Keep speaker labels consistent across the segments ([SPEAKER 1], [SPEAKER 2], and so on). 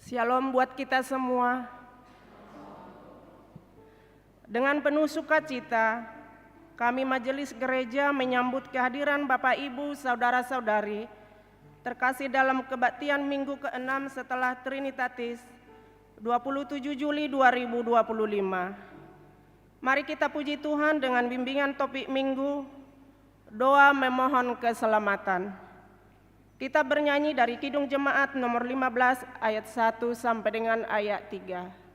[SPEAKER 1] Shalom buat kita semua. Dengan penuh sukacita, kami Majelis Gereja menyambut kehadiran Bapak Ibu, Saudara-saudari, terkasih dalam kebaktian Minggu ke-6 setelah Trinitatis, 27 Juli 2025. Mari kita puji Tuhan dengan bimbingan topik Minggu, doa memohon keselamatan. Kita bernyanyi dari Kidung Jemaat nomor 15 ayat 1 sampai dengan ayat 3.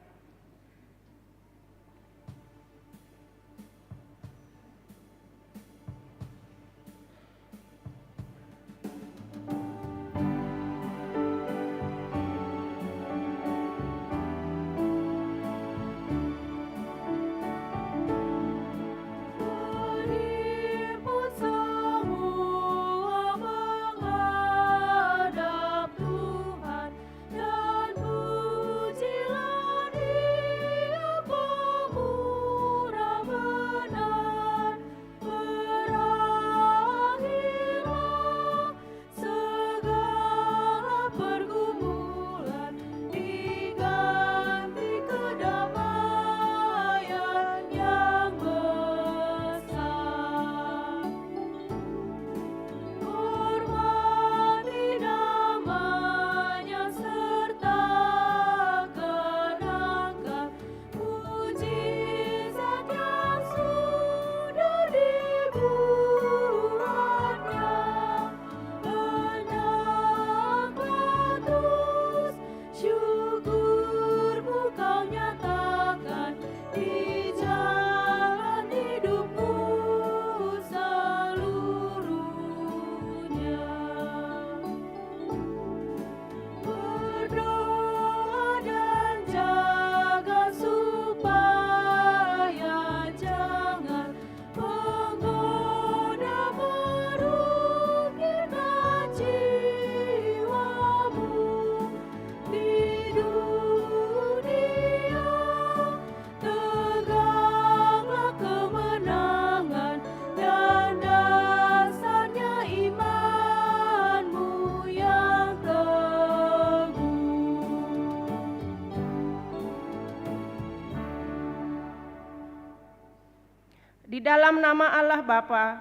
[SPEAKER 1] Di dalam nama Allah Bapa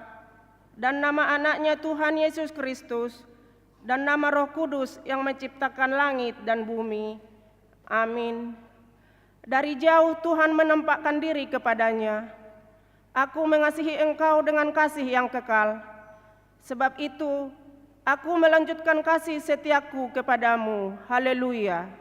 [SPEAKER 1] dan nama anaknya Tuhan Yesus Kristus dan nama Roh Kudus yang menciptakan langit dan bumi. Amin. Dari jauh Tuhan menampakkan diri kepadanya. Aku mengasihi engkau dengan kasih yang kekal. Sebab itu, aku melanjutkan kasih setiaku kepadamu. Haleluya.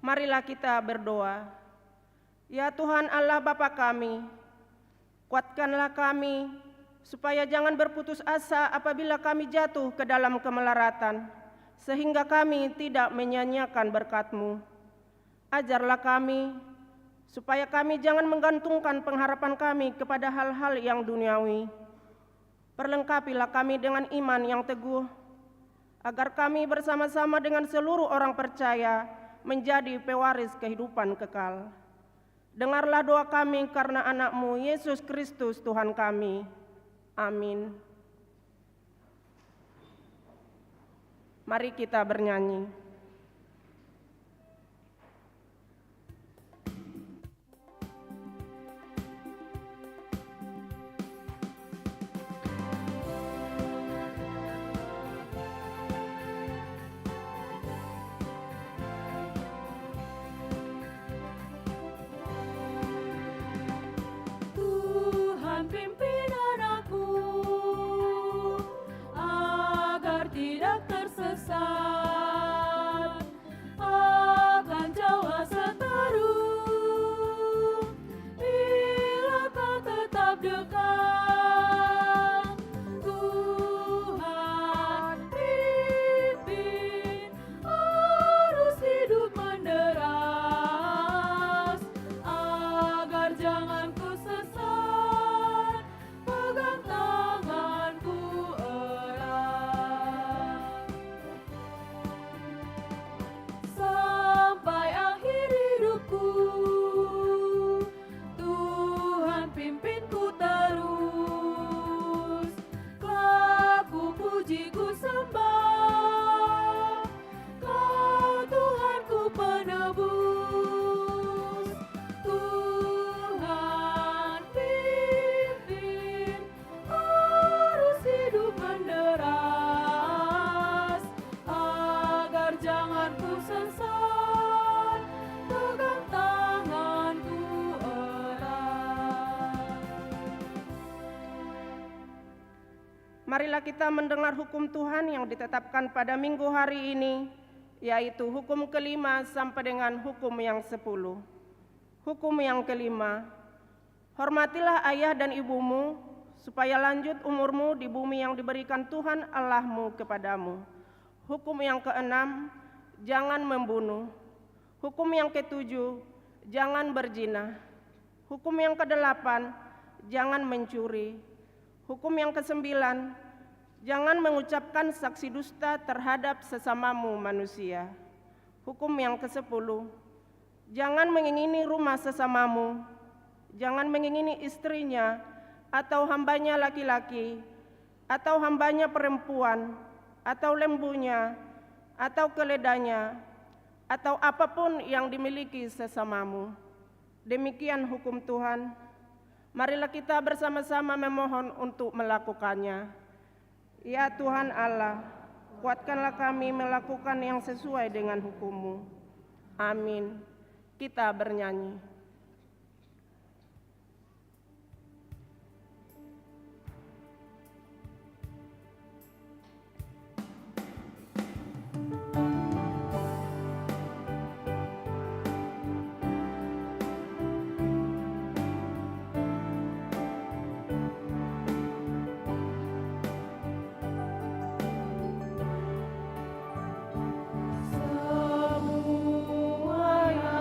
[SPEAKER 1] Marilah kita berdoa. Ya Tuhan Allah Bapa kami, kuatkanlah kami supaya jangan berputus asa apabila kami jatuh ke dalam kemelaratan, sehingga kami tidak menyia-nyiakan berkat-Mu. Ajarlah kami supaya kami jangan menggantungkan pengharapan kami kepada hal-hal yang duniawi. Perlengkapilah kami dengan iman yang teguh, agar kami bersama-sama dengan seluruh orang percaya menjadi pewaris kehidupan kekal. Dengarlah doa kami karena anak-Mu Yesus Kristus Tuhan kami. Amin. Mari kita bernyanyi.
[SPEAKER 2] Pimpin aku agar tidak tersesat. sembah, Kau Tuhanku penebus. Tuhan pimpin arus hidup menderas, agar jangan ku sesat, pegang tanganku erat.
[SPEAKER 1] Marilah kita mendengar hukum Tuhan yang ditetapkan pada minggu hari ini, yaitu hukum kelima sampai dengan hukum yang 10. Hukum yang kelima, hormatilah ayah dan ibumu, supaya lanjut umurmu di bumi yang diberikan Tuhan Allahmu kepadamu. Hukum yang keenam, jangan membunuh. Hukum yang ketujuh, jangan berzina. Hukum yang kedelapan, jangan mencuri. Hukum yang kesembilan, jangan mengucapkan saksi dusta terhadap sesamamu manusia. Hukum yang ke-10, jangan mengingini rumah sesamamu, jangan mengingini istrinya, atau hambanya laki-laki, atau hambanya perempuan, atau lembunya, atau keledanya, atau apapun yang dimiliki sesamamu. Demikian hukum Tuhan. Marilah kita bersama-sama memohon untuk melakukannya. Ya Tuhan Allah, kuatkanlah kami melakukan yang sesuai dengan hukum-Mu. Amin. Kita bernyanyi.
[SPEAKER 2] Semua yang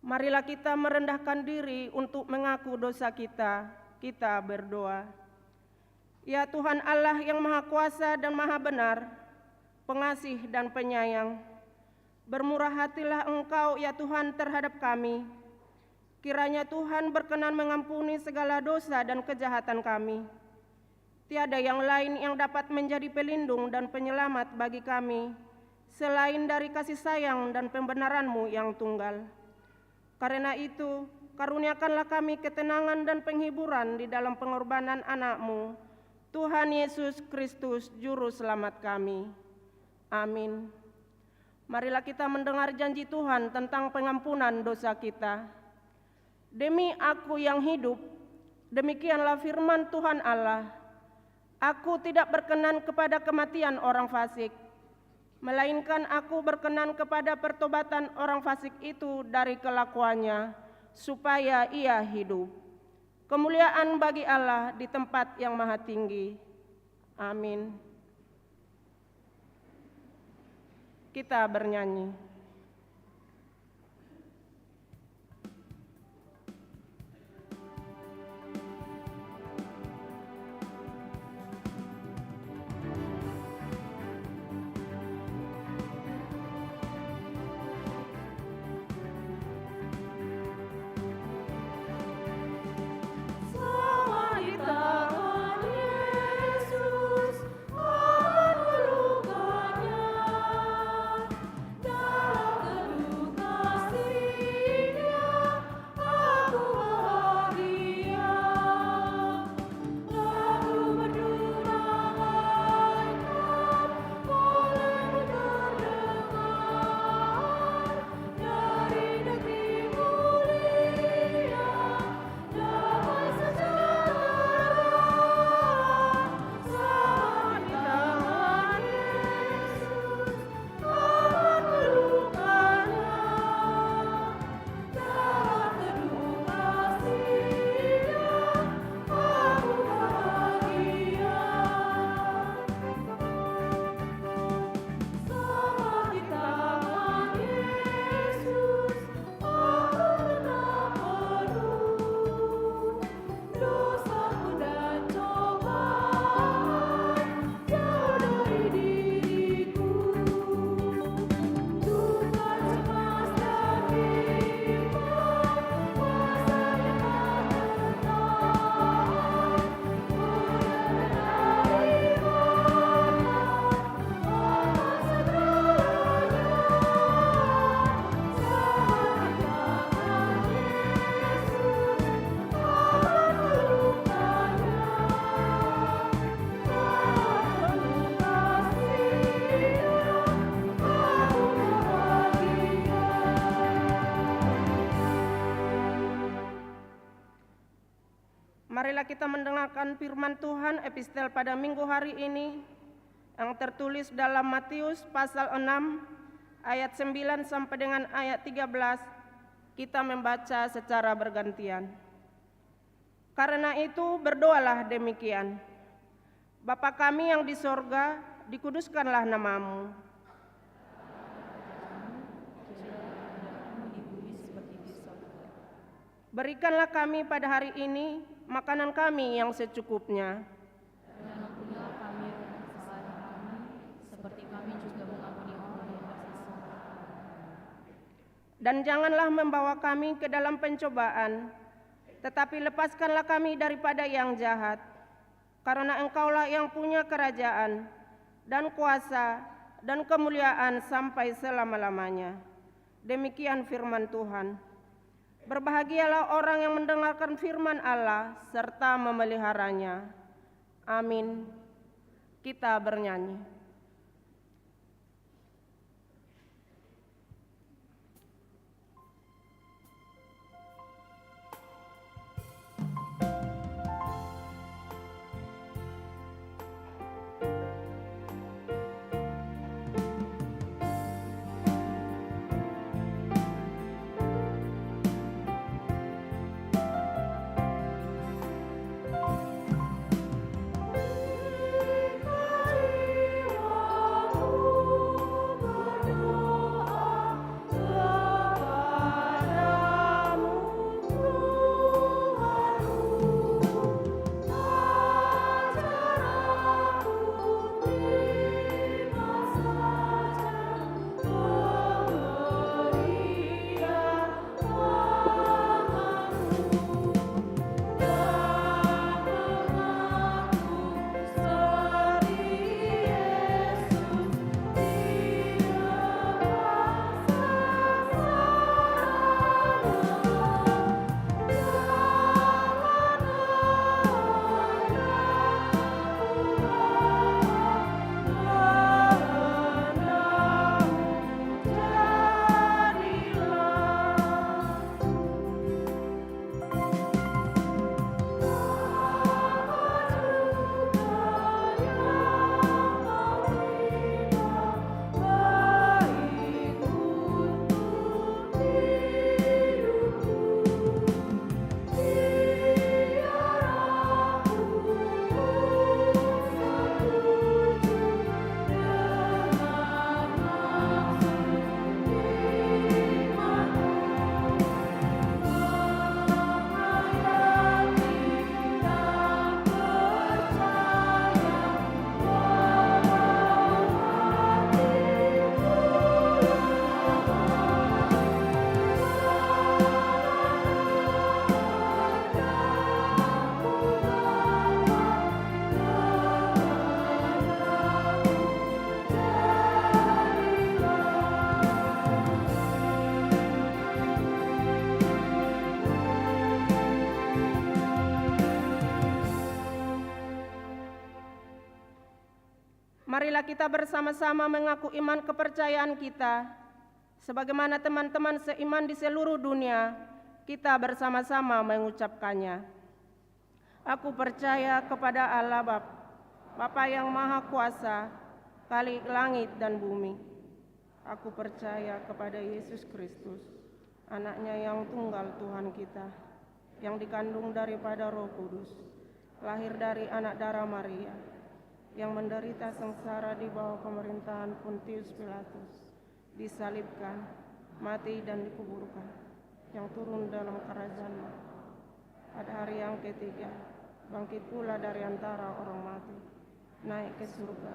[SPEAKER 1] Marilah kita merendahkan diri untuk mengaku dosa kita. Kita berdoa. Ya Tuhan Allah yang Maha Kuasa dan Maha Benar, pengasih dan penyayang, bermurah hatilah Engkau ya Tuhan terhadap kami. Kiranya Tuhan berkenan mengampuni segala dosa dan kejahatan kami. Tiada yang lain yang dapat menjadi pelindung dan penyelamat bagi kami, selain dari kasih sayang dan pembenaran-Mu yang tunggal. Karena itu, karuniakanlah kami ketenangan dan penghiburan di dalam pengorbanan anak-Mu, Tuhan Yesus Kristus, Juru Selamat kami. Amin. Marilah kita mendengar janji Tuhan tentang pengampunan dosa kita. Demi Aku yang hidup, demikianlah firman Tuhan Allah, Aku tidak berkenan kepada kematian orang fasik, melainkan Aku berkenan kepada pertobatan orang fasik itu dari kelakuannya, supaya ia hidup. Kemuliaan bagi Allah di tempat yang maha tinggi. Amin. Kita bernyanyi.
[SPEAKER 2] Sama di tangan Yesus, aman melukanya. Dalam teduh kasih-Nya, aku bahagia. Lalu berdumaikan, mulai terdengar dari negeri mulia. Damai sejahtera, sama di tangan Yesus, aman melukanya. Dalam teduh kasih-Nya, aku bahagia. Sama di tangan Yesus, aku tetap penuh. Dosaku dan cobaan jauh dari diriku. Tuhan cemas dan bimbang, kuasa yang tak tertahan.
[SPEAKER 1] Marilah kita mendengarkan firman Tuhan epistel pada minggu hari ini yang tertulis dalam Matius pasal 6 ayat 9 sampai dengan ayat 13. Kita membaca secara bergantian. Karena itu berdoalah demikian. Bapa kami yang di sorga, dikuduskanlah namamu. Berikanlah kami pada hari ini makanan kami yang secukupnya.
[SPEAKER 2] Dan ampunilah kami akan kesalahan kami, seperti kami juga mengampuni orang yang bersalah.
[SPEAKER 1] Dan janganlah membawa kami ke dalam pencobaan, tetapi lepaskanlah kami daripada yang jahat. Karena Engkaulah yang punya kerajaan, dan kuasa, dan kemuliaan sampai selama-lamanya. Demikian firman Tuhan. Berbahagialah orang yang mendengarkan firman Allah serta memeliharanya. Amin. Kita bernyanyi.
[SPEAKER 2] Kau
[SPEAKER 1] marilah kita bersama-sama mengaku iman kepercayaan kita. Sebagaimana teman-teman seiman di seluruh dunia, kita bersama-sama mengucapkannya. Aku percaya kepada Allah Bapa yang Maha Kuasa, Khalik langit dan bumi. Aku percaya kepada Yesus Kristus, anaknya yang tunggal Tuhan kita, yang dikandung daripada Roh Kudus, lahir dari anak darah Maria, yang menderita sengsara di bawah pemerintahan Pontius Pilatus, disalibkan, mati dan dikuburkan, yang turun dalam kerajaan-Nya. Pada hari yang ketiga, bangkit pula dari antara orang mati, naik ke surga,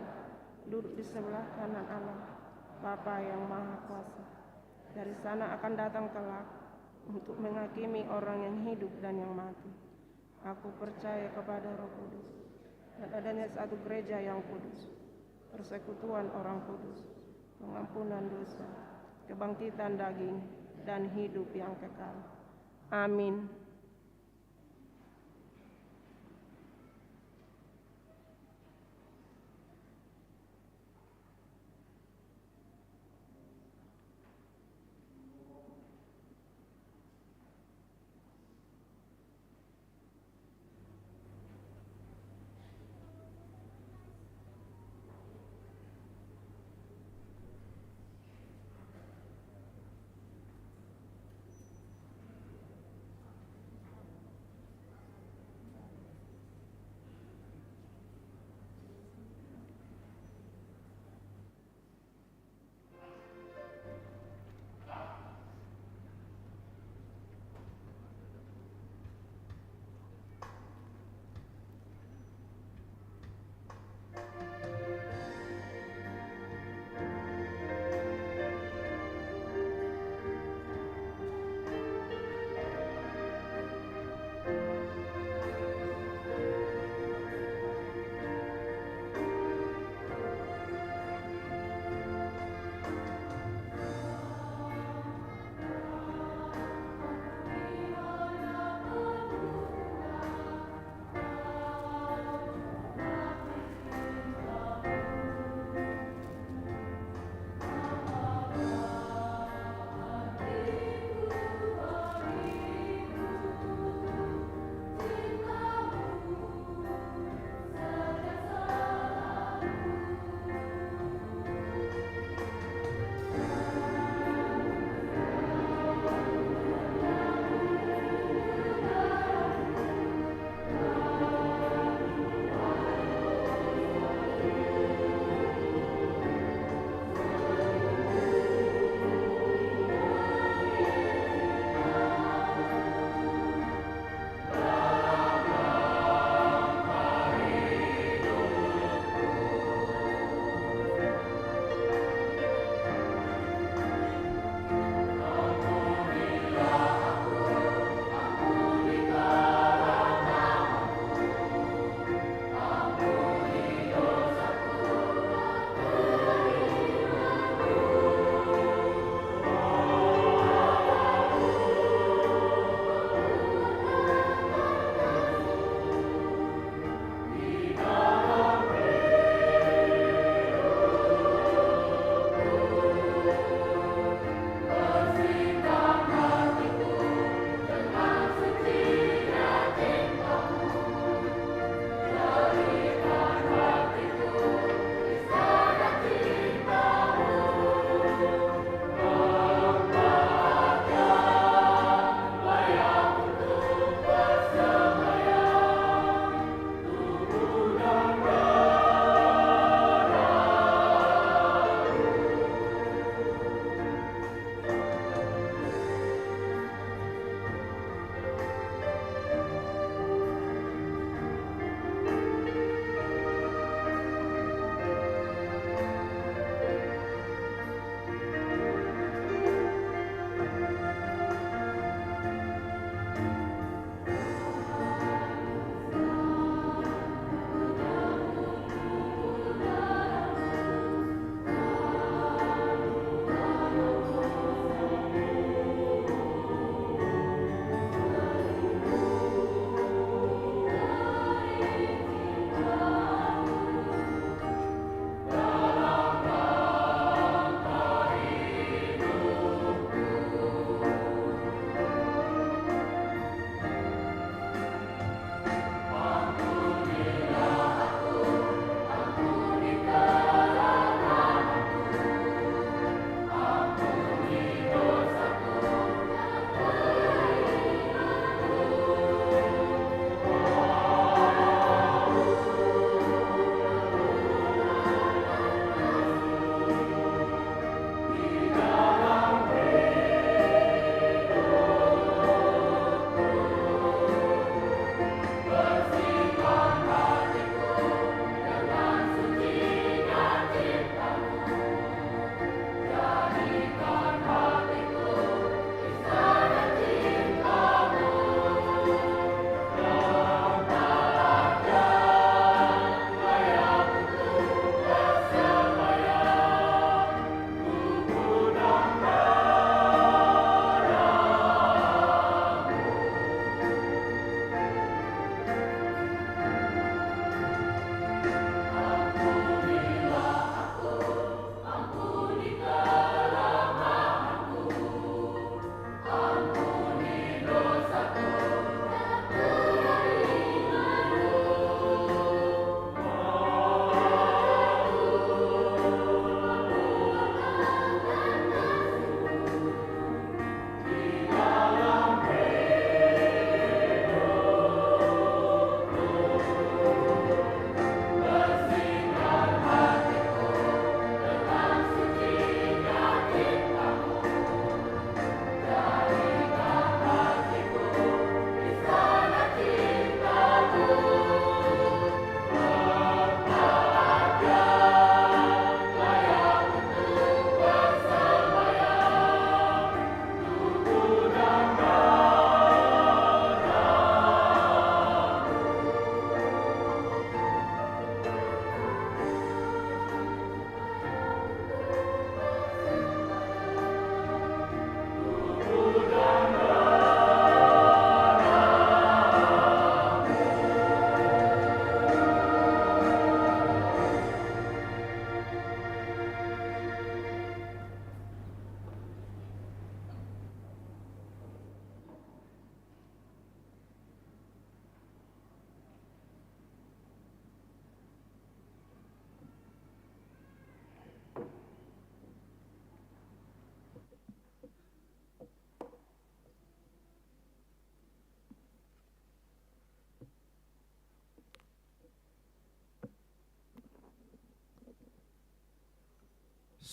[SPEAKER 1] duduk di sebelah kanan Allah, Bapa yang Maha Kuasa. Dari sana akan datang kelak untuk menghakimi orang yang hidup dan yang mati. Aku percaya kepada Roh Kudus, dan adanya satu gereja yang kudus, persekutuan orang kudus, pengampunan dosa, kebangkitan daging, dan hidup yang kekal. Amin.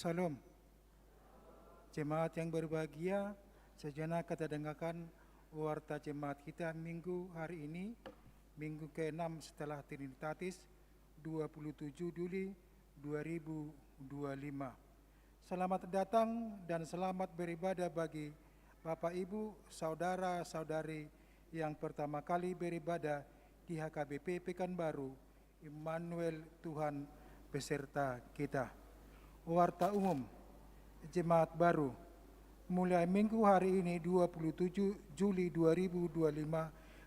[SPEAKER 3] Salam. Jemaat yang berbahagia, sejenak kita dengarkan warta jemaat kita minggu hari ini, minggu ke-6 setelah Trinitatis, 27 Juli 2025. Selamat datang dan selamat beribadah bagi Bapak Ibu, saudara-saudari yang pertama kali beribadah di HKBP Pekanbaru. Immanuel, Tuhan beserta kita. Warta umum Jemaat baru mulai minggu hari ini 27 Juli 2025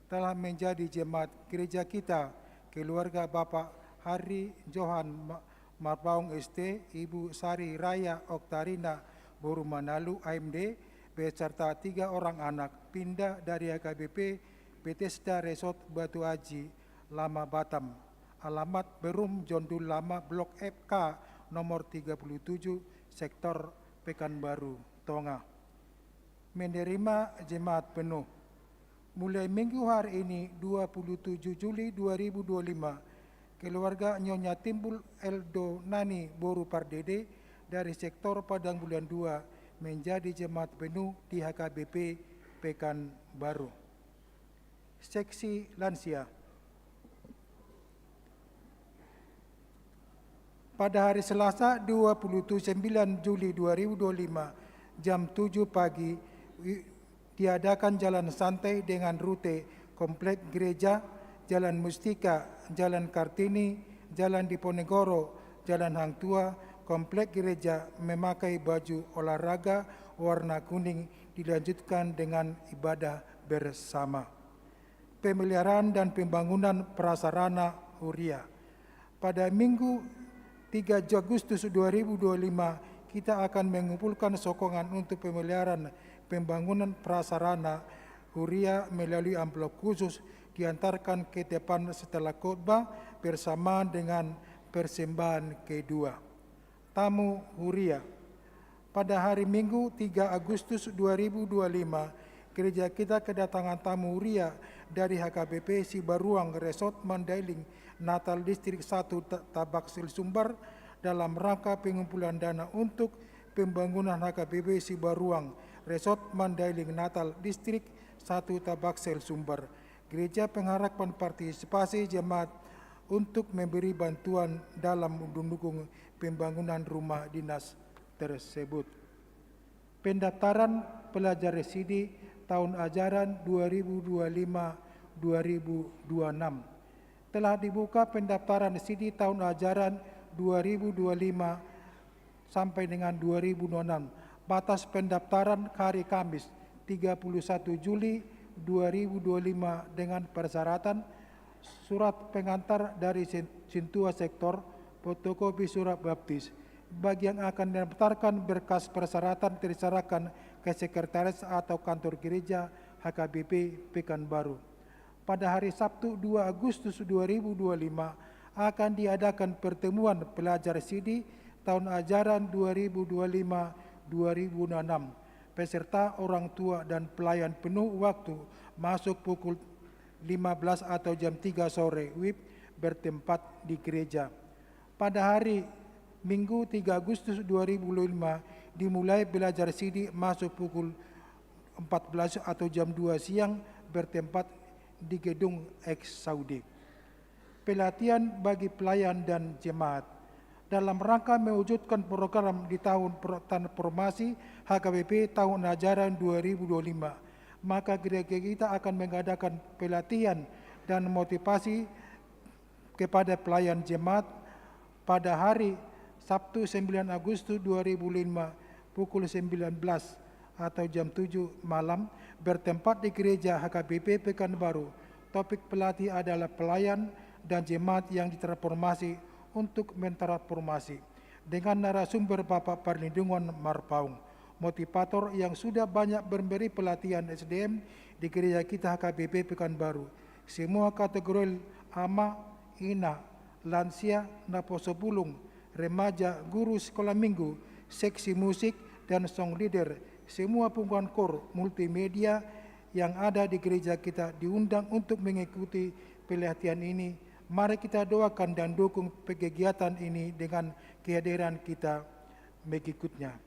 [SPEAKER 3] telah menjadi jemaat gereja kita keluarga Bapak Hari Johan Marpaung ST, Ibu Sari Raya Oktarina Boru Manalu AMD beserta 3 orang anak pindah dari HKBP Bethesda Resort Batu Aji Lama Batam. Alamat Berum Jondul Lama Blok FK nomor 37 sektor Pekanbaru Tonga. Menerima jemaat penuh. Mulai minggu hari ini 27 Juli 2025, keluarga Nyonya Timbul Eldo Nani Boru Pardede dari sektor Padang Bulan 2 menjadi jemaat penuh di HKBP Pekanbaru. Seksi lansia. Pada hari Selasa 29 Juli 2025 jam 7 pagi diadakan jalan santai dengan rute Komplek Gereja, Jalan Mustika, Jalan Kartini, Jalan Diponegoro, Jalan Hang Tua, Komplek Gereja memakai baju olahraga warna kuning dilanjutkan dengan ibadah bersama. Pemeliharaan dan pembangunan prasarana Huria. Pada Minggu 3 Agustus 2025, kita akan mengumpulkan sokongan untuk pemeliharaan pembangunan prasarana Huria melalui amplop khusus diantarkan ke depan setelah khotbah bersamaan dengan persembahan kedua. Tamu Huria. Pada hari Minggu 3 Agustus 2025, gereja kita kedatangan tamu Huria dari HKBP Sibaruang Resort Mandailing Natal Distrik 1 Tabaksel Sumbar dalam rangka pengumpulan dana untuk pembangunan HKBP Sibaruang Resort Mandailing Natal Distrik 1 Tabaksel Sumbar. Gereja mengharapkan partisipasi jemaat untuk memberi bantuan dalam mendukung pembangunan rumah dinas tersebut. Pendaftaran pelajar residi tahun ajaran 2025-2026. Telah dibuka pendaftaran residi tahun ajaran 2025 sampai dengan 2026. Batas pendaftaran hari Kamis 31 Juli 2025 dengan persyaratan surat pengantar dari Sintua Sektor, fotokopi surat baptis. Bagi yang akan mendaftarkan berkas persyaratan diserahkan ke sekretaris atau kantor gereja HKBP Pekanbaru. Pada hari Sabtu 2 Agustus 2025 akan diadakan pertemuan pelajar residi tahun ajaran 2025-2026. Peserta orang tua dan pelayan penuh waktu masuk pukul 15 atau jam 3 sore WIB bertempat di gereja. Pada hari Minggu 3 Agustus 2025 dimulai belajar residi masuk pukul 14 atau jam 2 siang bertempat di gedung X Saudi. Pelatihan bagi pelayan dan jemaat. Dalam rangka mewujudkan program di tahun transformasi HKBP tahun ajaran 2025, maka gereja kita akan mengadakan pelatihan dan motivasi kepada pelayan jemaat pada hari Sabtu 9 Agustus 2005 pukul 19 atau jam 7 malam bertempat di gereja HKBP Pekanbaru. Topik pelatih adalah pelayan dan jemaat yang ditransformasi untuk mentransformasi dengan narasumber Bapak Perlindungan Marpaung, motivator yang sudah banyak memberi pelatihan SDM di gereja kita HKBP Pekanbaru. Semua kategori ama, ina, lansia, naposobulung, remaja, guru sekolah minggu, seksi musik, dan song leader, semua punggungan kor multimedia yang ada di gereja kita diundang untuk mengikuti pelatihan ini. Mari kita doakan dan dukung kegiatan ini dengan kehadiran kita berikutnya.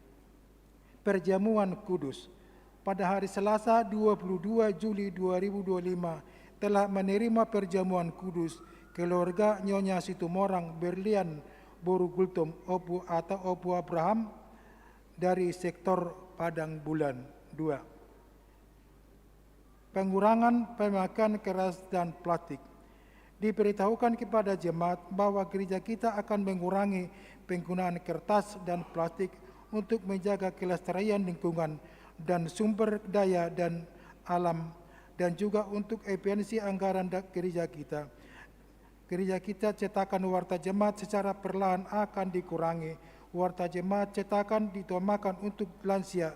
[SPEAKER 3] Perjamuan kudus. Pada hari Selasa 22 Juli 2025 telah menerima perjamuan kudus keluarga Nyonya Situmorang Berlian Borugultom Opu atau Opu Abraham dari sektor Padang Bulan 2. Pengurangan pemakaian keras dan plastik. Diberitahukan kepada jemaat bahwa gereja kita akan mengurangi penggunaan kertas dan plastik untuk menjaga kelestarian lingkungan dan sumber daya dan alam, dan juga untuk efisiensi anggaran gereja kita. Gereja kita cetakan warta jemaat secara perlahan akan dikurangi. Warta jemaat cetakan diutamakan untuk lansia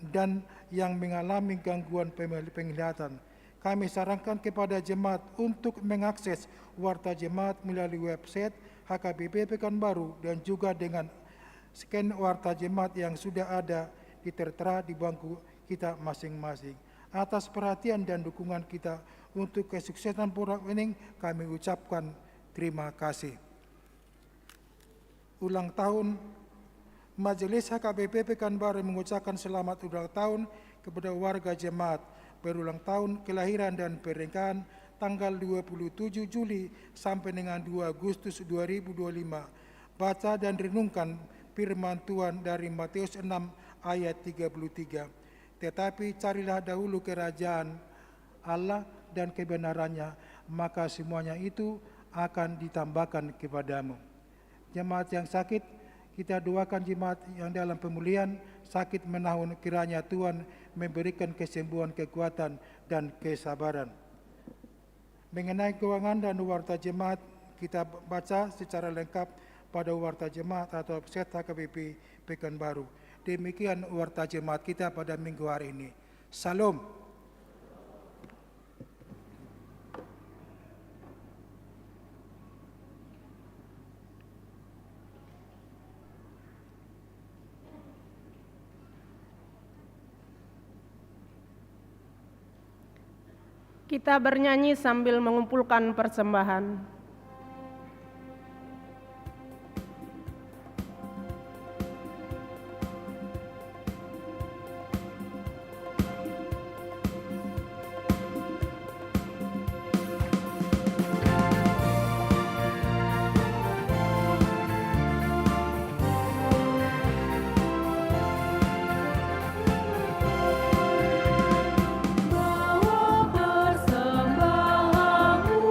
[SPEAKER 3] dan yang mengalami gangguan penglihatan. Kami sarankan kepada jemaat untuk mengakses warta jemaat melalui website HKBP Pekanbaru dan juga dengan scan warta jemaat yang sudah ada tertera di bangku kita masing-masing. Atas perhatian dan dukungan kita untuk kesuksesan program ini, kami ucapkan terima kasih. Ulang tahun. Majelis HKBP Pekanbaru mengucapkan selamat ulang tahun kepada warga jemaat berulang tahun kelahiran dan pernikahan tanggal 27 Juli sampai dengan 2 Agustus 2025. Baca dan renungkan firman Tuhan dari Matius 6 ayat 33. Tetapi carilah dahulu kerajaan Allah dan kebenarannya, maka semuanya itu akan ditambahkan kepadamu. Jemaat yang sakit, kita doakan jemaat yang dalam pemulihan, sakit menahun, kiranya Tuhan memberikan kesembuhan, kekuatan, dan kesabaran. Mengenai keuangan dan warta jemaat, kita baca secara lengkap pada warta jemaat atau website HKBP Pekanbaru. Demikian warta jemaat kita pada minggu hari ini. Salam.
[SPEAKER 1] Kita bernyanyi sambil mengumpulkan persembahan.
[SPEAKER 2] Bawa persembahanmu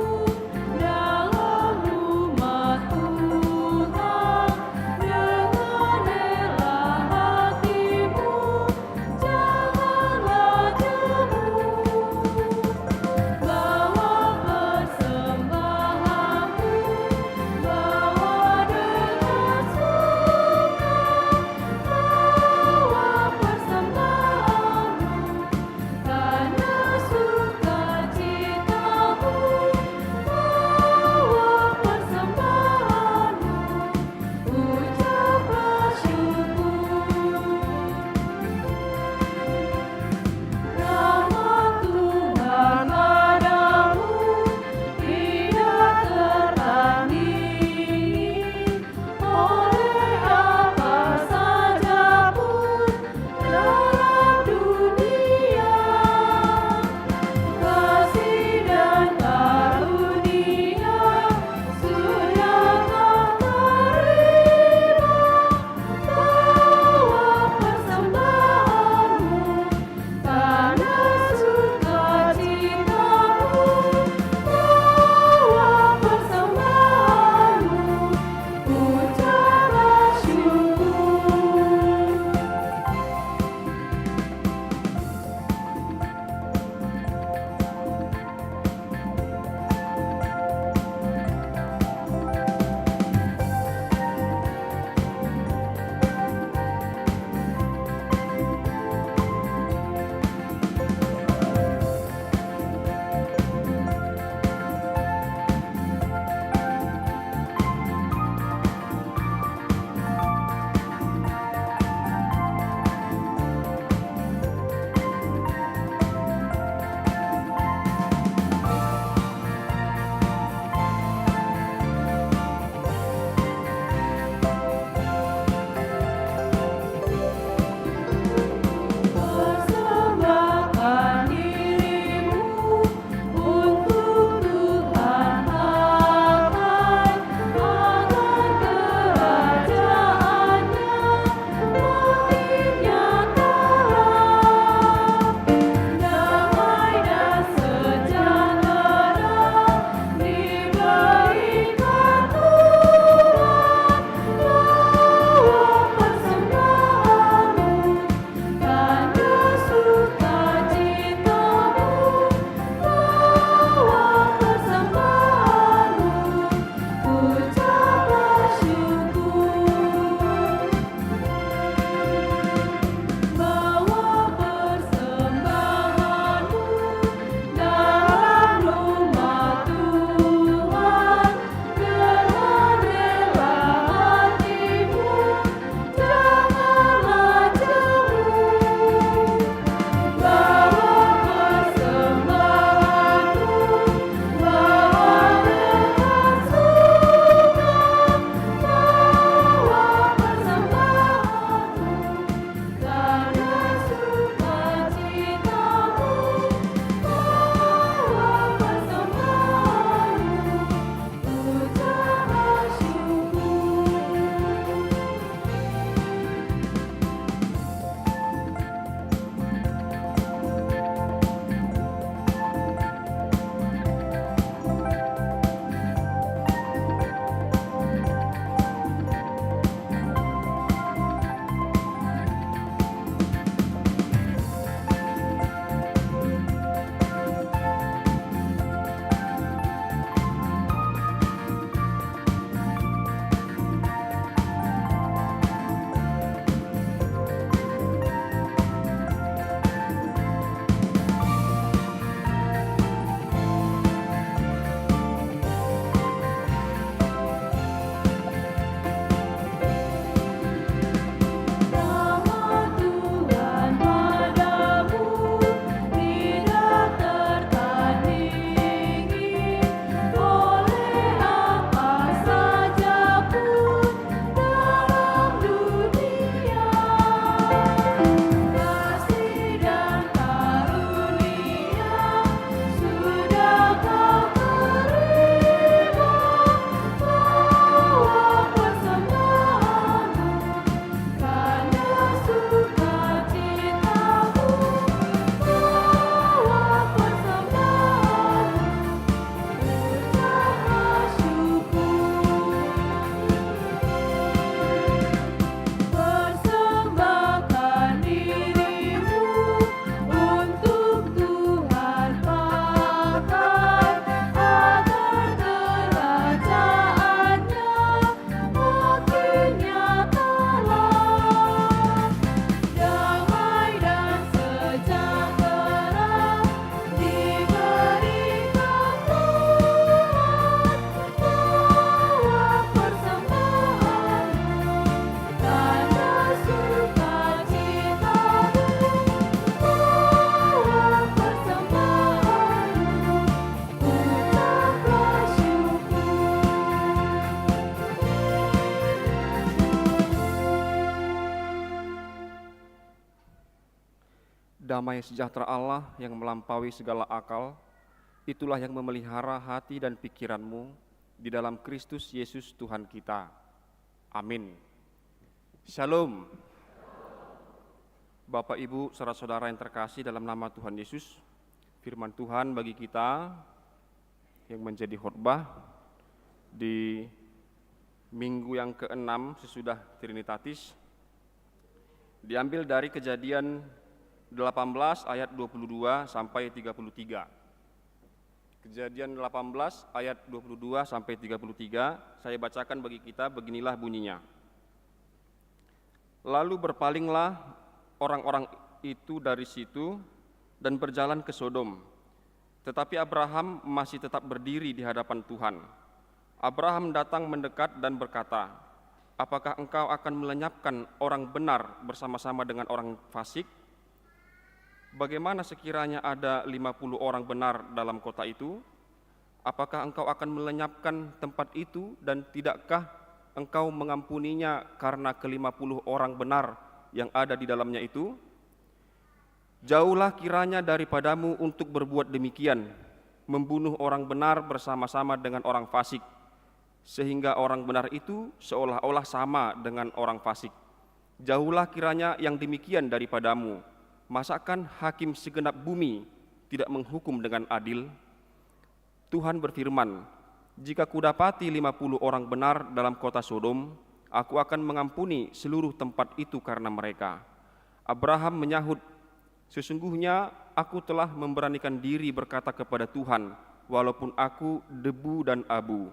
[SPEAKER 4] Damai sejahtera Allah yang melampaui segala akal, itulah yang memelihara hati dan pikiranmu di dalam Kristus Yesus Tuhan kita. Amin. Shalom. Bapak, Ibu, saudara-saudara yang terkasih dalam nama Tuhan Yesus, firman Tuhan bagi kita yang menjadi khotbah di minggu yang ke-6 sesudah Trinitatis diambil dari Kejadian 18 ayat 22 sampai 33. Kejadian 18 ayat 22 sampai 33, saya bacakan bagi kita, beginilah bunyinya. Lalu berpalinglah orang-orang itu dari situ dan berjalan ke Sodom. Tetapi Abraham masih tetap berdiri di hadapan Tuhan. Abraham datang mendekat dan berkata, "Apakah engkau akan melenyapkan orang benar bersama-sama dengan orang fasik? Bagaimana sekiranya ada 50 orang benar dalam kota itu? Apakah engkau akan melenyapkan tempat itu dan tidakkah engkau mengampuninya karena ke-50 orang benar yang ada di dalamnya itu? Jauhlah kiranya daripadamu untuk berbuat demikian, membunuh orang benar bersama-sama dengan orang fasik, sehingga orang benar itu seolah-olah sama dengan orang fasik. Jauhlah kiranya yang demikian daripadamu. Masakan hakim segenap bumi tidak menghukum dengan adil? Tuhan berfirman, jika kudapati 50 orang benar dalam kota Sodom, aku akan mengampuni seluruh tempat itu karena mereka." Abraham menyahut, "Sesungguhnya aku telah memberanikan diri berkata kepada Tuhan, walaupun aku debu dan abu.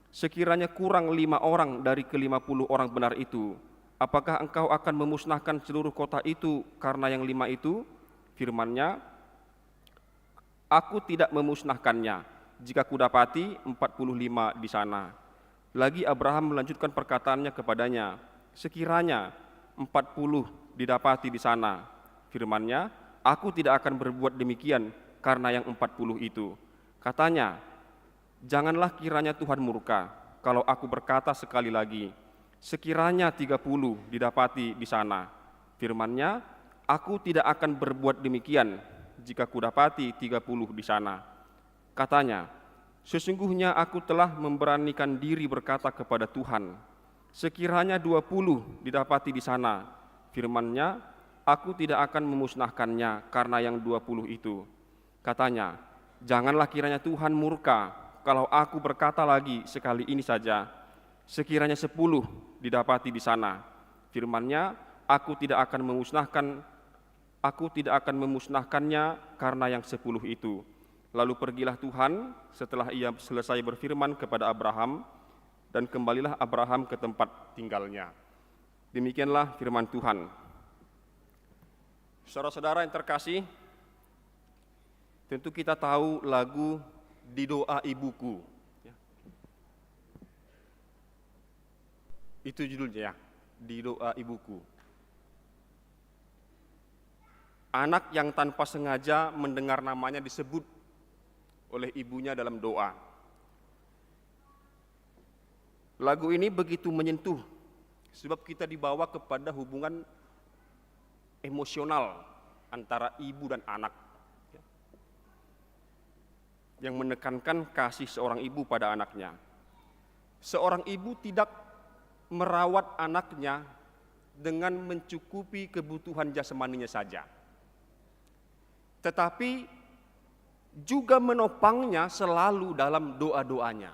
[SPEAKER 4] Sekiranya kurang 5 orang dari ke-50 orang benar itu, apakah engkau akan memusnahkan seluruh kota itu karena yang 5 itu?" Firman-Nya, "Aku tidak memusnahkannya jika kudapati 45 di sana." Lagi Abraham melanjutkan perkataannya kepadanya, "Sekiranya 40 didapati di sana." Firman-Nya, "Aku tidak akan berbuat demikian karena yang 40 itu." Katanya, "Janganlah kiranya Tuhan murka kalau aku berkata sekali lagi, sekiranya 30 didapati di sana." Firman-Nya, "Aku tidak akan berbuat demikian jika kudapati 30 di sana." Katanya, "Sesungguhnya aku telah memberanikan diri berkata kepada Tuhan, sekiranya 20 didapati di sana." Firman-Nya, "Aku tidak akan memusnahkannya karena yang 20 itu." Katanya, "Janganlah kiranya Tuhan murka kalau aku berkata lagi sekali ini saja, sekiranya 10 didapati di sana." Firman-Nya, aku tidak akan memusnahkannya karena yang 10 itu." Lalu pergilah Tuhan setelah ia selesai berfirman kepada Abraham, dan kembalilah Abraham ke tempat tinggalnya. Demikianlah firman Tuhan. Saudara-saudara yang terkasih, tentu kita tahu lagu "Di Doa Ibuku". Itu judulnya ya, "Di Doa Ibuku". Anak yang tanpa sengaja mendengar namanya disebut oleh ibunya dalam doa. Lagu ini begitu menyentuh, sebab kita dibawa kepada hubungan emosional antara ibu dan anak, yang menekankan kasih seorang ibu pada anaknya. Seorang ibu tidak merawat anaknya dengan mencukupi kebutuhan jasmaninya saja, tetapi juga menopangnya selalu dalam doa-doanya.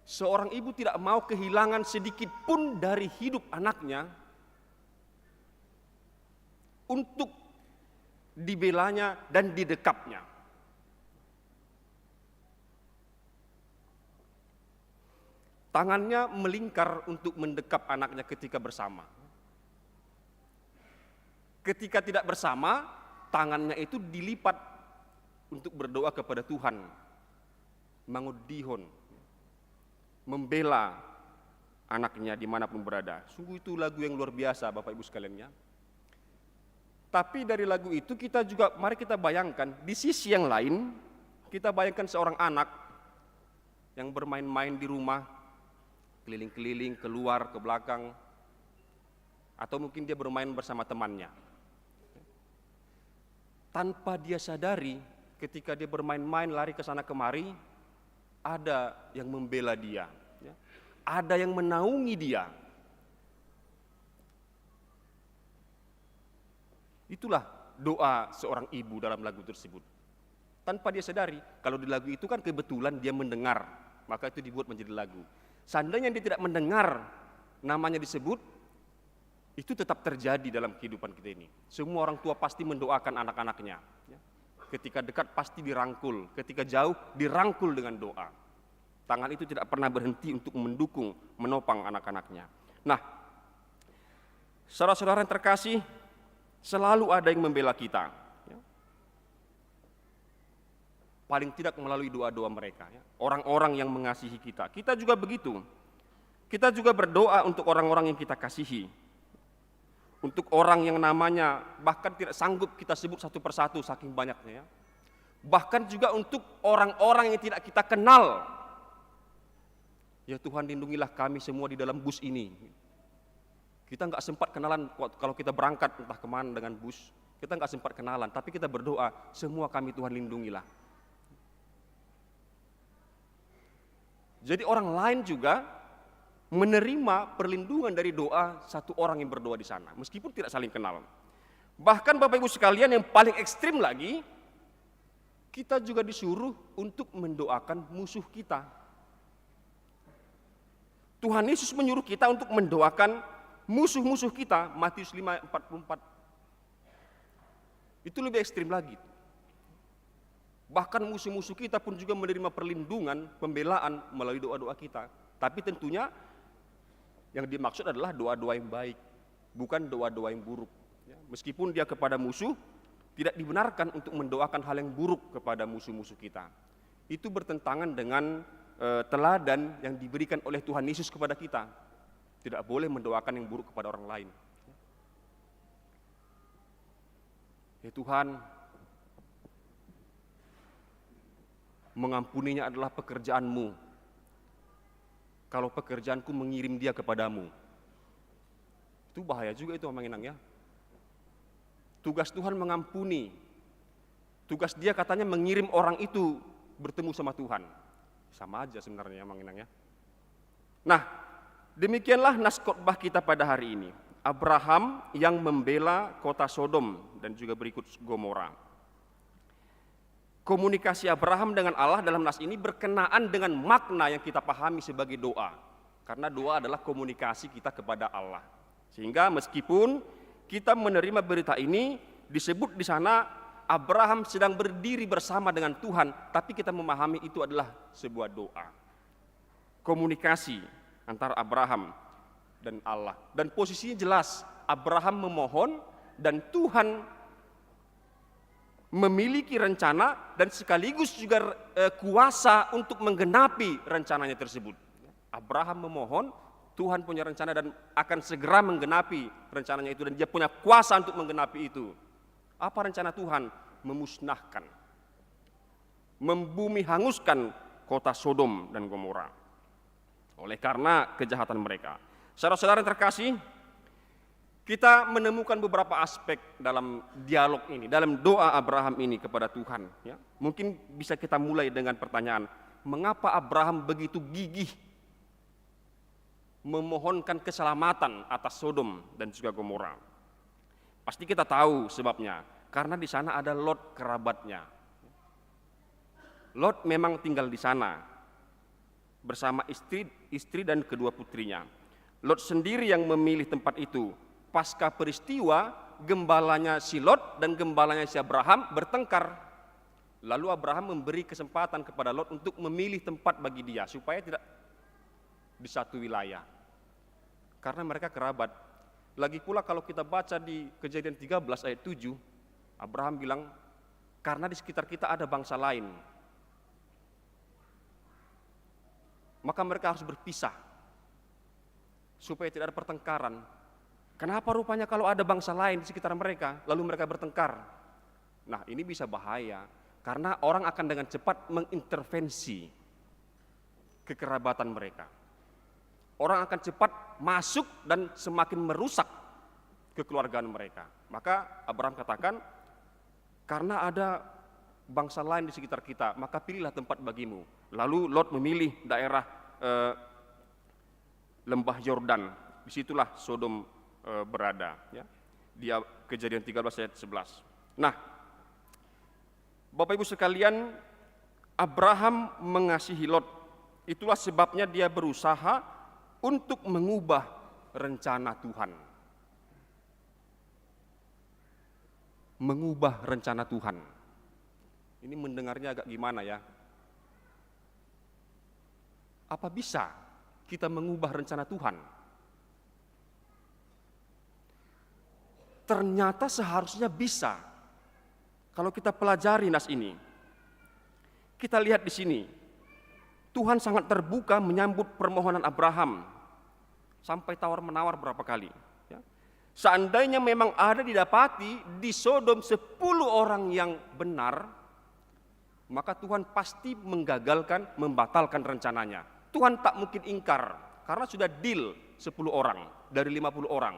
[SPEAKER 4] Seorang ibu tidak mau kehilangan sedikit pun dari hidup anaknya untuk dibelanya dan didekapnya. Tangannya melingkar untuk mendekap anaknya ketika bersama. Ketika tidak bersama, tangannya itu dilipat untuk berdoa kepada Tuhan, mangudihon, membela anaknya dimanapun berada. Sungguh itu lagu yang luar biasa, Bapak Ibu sekalian ya. Tapi dari lagu itu kita juga, mari kita bayangkan, di sisi yang lain, kita bayangkan seorang anak yang bermain-main di rumah, keliling-keliling, keluar, ke belakang, atau mungkin dia bermain bersama temannya. Tanpa dia sadari, ketika dia bermain-main lari ke sana kemari, ada yang membela dia, ya. Ada yang menaungi dia. Itulah doa seorang ibu dalam lagu tersebut. Tanpa dia sadari, kalau di lagu itu kan kebetulan dia mendengar, maka itu dibuat menjadi lagu. Seandainya dia tidak mendengar namanya disebut, itu tetap terjadi dalam kehidupan kita ini. Semua orang tua pasti mendoakan anak-anaknya. Ketika dekat pasti dirangkul, ketika jauh dirangkul dengan doa. Tangan itu tidak pernah berhenti untuk mendukung, menopang anak-anaknya. Nah, saudara-saudara yang terkasih, selalu ada yang membela kita. Paling tidak melalui doa-doa mereka. Orang-orang yang mengasihi kita. Kita juga begitu. Kita juga berdoa untuk orang-orang yang kita kasihi. Untuk orang yang namanya bahkan tidak sanggup kita sebut satu persatu saking banyaknya. Bahkan juga untuk orang-orang yang tidak kita kenal. Ya Tuhan, lindungilah kami semua di dalam bus ini. Kita nggak sempat kenalan kalau kita berangkat entah kemana dengan bus. Kita nggak sempat kenalan, tapi kita berdoa, semua kami Tuhan lindungilah. Jadi orang lain juga menerima perlindungan dari doa satu orang yang berdoa di sana, meskipun tidak saling kenal. Bahkan Bapak Ibu sekalian, yang paling ekstrim lagi, kita juga disuruh untuk mendoakan musuh kita. Tuhan Yesus menyuruh kita untuk mendoakan musuh-musuh kita, Matius 5:44. Itu lebih ekstrim lagi. Bahkan musuh-musuh kita pun juga menerima perlindungan, pembelaan melalui doa-doa kita. Tapi tentunya yang dimaksud adalah doa-doa yang baik, bukan doa-doa yang buruk. Meskipun dia kepada musuh, tidak dibenarkan untuk mendoakan hal yang buruk kepada musuh-musuh kita. Itu bertentangan dengan teladan yang diberikan oleh Tuhan Yesus kepada kita. Tidak boleh mendoakan yang buruk kepada orang lain. Ya Tuhan, mengampuninya adalah pekerjaan-Mu. Kalau pekerjaanku mengirim dia kepadamu. Itu bahaya juga itu, Mang Inang, ya. Tugas Tuhan mengampuni. Tugas dia katanya mengirim orang itu bertemu sama Tuhan. Sama aja sebenarnya, Mang Inang, ya. Nah, demikianlah nas khotbah kita pada hari ini. Abraham yang membela kota Sodom dan juga berikut Gomora. Komunikasi Abraham dengan Allah dalam nas ini berkenaan dengan makna yang kita pahami sebagai doa. Karena doa adalah komunikasi kita kepada Allah. Sehingga meskipun kita menerima berita ini, disebut di sana Abraham sedang berdiri bersama dengan Tuhan, tapi kita memahami itu adalah sebuah doa. Komunikasi antara Abraham dan Allah. Dan posisinya jelas, Abraham memohon dan Tuhan memiliki rencana dan sekaligus juga kuasa untuk menggenapi rencananya tersebut. Abraham memohon, Tuhan punya rencana dan akan segera menggenapi rencananya itu, dan dia punya kuasa untuk menggenapi itu. Apa rencana Tuhan? Memusnahkan, membumi hanguskan kota Sodom dan Gomora oleh karena kejahatan mereka. Saudara-saudara yang terkasih, kita menemukan beberapa aspek dalam dialog ini, dalam doa Abraham ini kepada Tuhan. Ya. Mungkin bisa kita mulai dengan pertanyaan, mengapa Abraham begitu gigih memohonkan keselamatan atas Sodom dan juga Gomora? Pasti kita tahu sebabnya, karena di sana ada Lot kerabatnya. Lot memang tinggal di sana bersama istri dan kedua putrinya. Lot sendiri yang memilih tempat itu. Pasca peristiwa, gembalanya si Lot dan gembalanya si Abraham bertengkar. Lalu Abraham memberi kesempatan kepada Lot untuk memilih tempat bagi dia supaya tidak di satu wilayah. Karena mereka kerabat. Lagi pula kalau kita baca di Kejadian 13 ayat 7, Abraham bilang, karena di sekitar kita ada bangsa lain, maka mereka harus berpisah supaya tidak ada pertengkaran. Kenapa rupanya kalau ada bangsa lain di sekitar mereka, lalu mereka bertengkar? Nah, ini bisa bahaya, karena orang akan dengan cepat mengintervensi kekerabatan mereka. Orang akan cepat masuk dan semakin merusak kekeluargaan mereka. Maka Abraham katakan, karena ada bangsa lain di sekitar kita, maka pilihlah tempat bagimu. Lalu Lot memilih daerah lembah Yordan. Disitulah Sodom berada. Ya. Di Kejadian 13 ayat 11. Nah, Bapak Ibu sekalian, Abraham mengasihi Lot. Itulah sebabnya dia berusaha untuk mengubah rencana Tuhan. Mengubah rencana Tuhan. Ini mendengarnya agak gimana ya? Apa bisa kita mengubah rencana Tuhan? Ternyata seharusnya bisa. Kalau kita pelajari nas ini, kita lihat di sini, Tuhan sangat terbuka menyambut permohonan Abraham, sampai tawar-menawar berapa kali. Ya. Seandainya memang ada didapati di Sodom 10 orang yang benar, maka Tuhan pasti menggagalkan, membatalkan rencananya. Tuhan tak mungkin ingkar, karena sudah deal 10 orang dari 50 orang.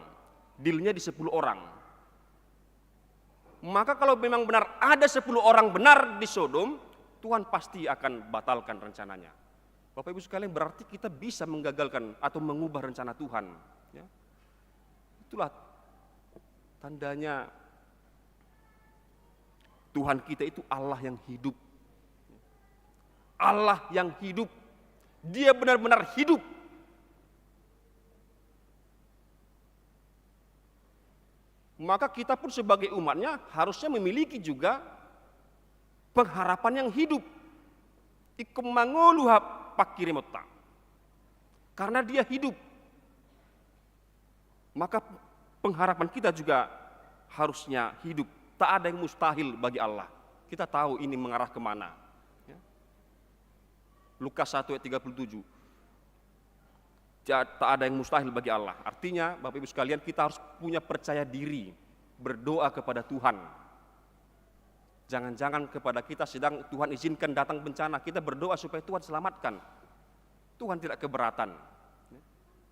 [SPEAKER 4] Dealnya di 10 orang. Maka kalau memang benar ada 10 orang benar di Sodom, Tuhan pasti akan batalkan rencananya. Bapak Ibu sekalian, berarti kita bisa menggagalkan atau mengubah rencana Tuhan. Ya. Itulah tandanya Tuhan kita itu Allah yang hidup. Allah yang hidup. Dia benar-benar hidup. Maka kita pun sebagai umatnya harusnya memiliki juga pengharapan yang hidup. Ikum mangoluha pakirimota. Karena dia hidup. Maka pengharapan kita juga harusnya hidup. Tak ada yang mustahil bagi Allah. Kita tahu ini mengarah kemana. Ya. Lukas 1 ayat 37. Tak ada yang mustahil bagi Allah. Artinya Bapak Ibu sekalian, kita harus punya percaya diri, berdoa kepada Tuhan. Jangan-jangan kepada kita sedang Tuhan izinkan datang bencana, kita berdoa supaya Tuhan selamatkan. Tuhan tidak keberatan